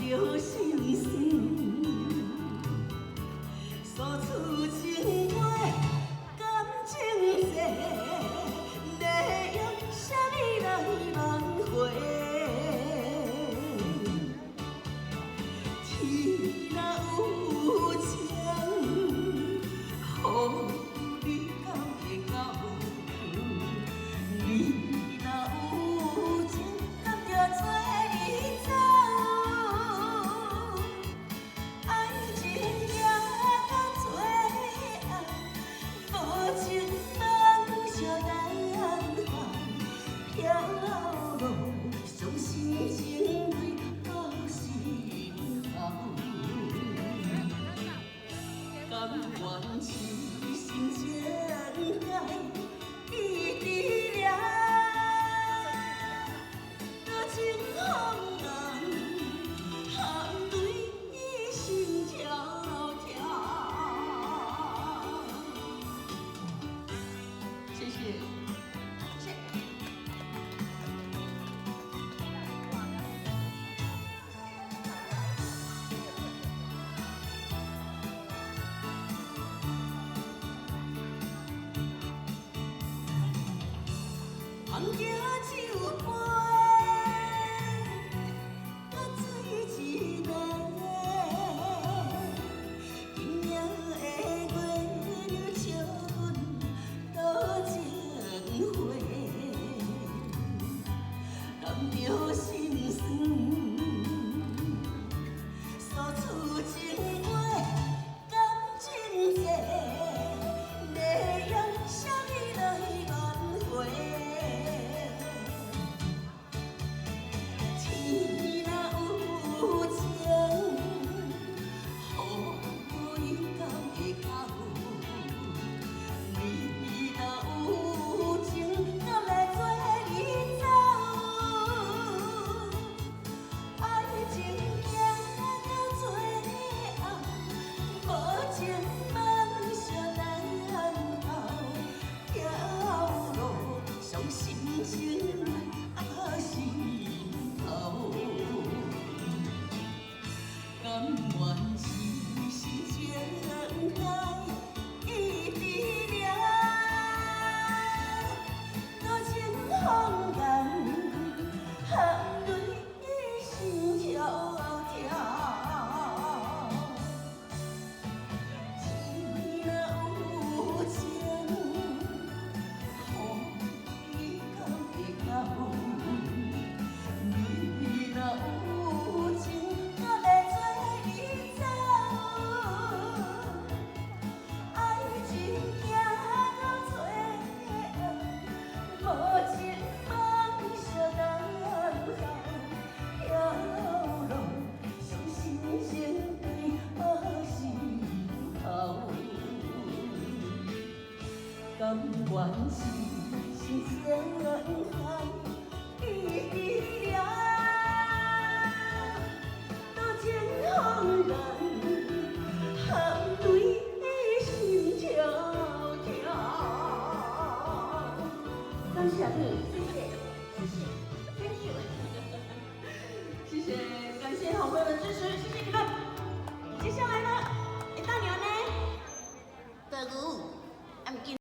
着心酸，诉出情话，感情债，要用啥物来挽回？天若有情，予你敢会到？你若有情，甘着做你走？爱情行到最后，无情梦相等候，飘落伤心情泪到心头，甘愿痴心情海依依了，多情风浪，含泪心跳跳。谢谢。谢谢。红酒酒杯，搁水一个，今夜的月照阮多情花，含着心酸，诉出情话，感情债，要用啥物来挽回？天若有情，予伊敢会到？你若有情，敢来做你走？爱情行到最后，无情梦相等候，飘落伤心情心头，甘愿痴心情海依依了，多情风浪，含泪心跳跳。天若有情，予你敢会到？你若有情，敢来做你走？爱情行到最后，无情梦相等候，飘落伤心情泪心头，甘愿痴心情海依依了，多情风浪，含泪心跳跳。感谢你，谢谢，谢谢，Thank you，谢谢，感谢好朋友的支持，谢谢。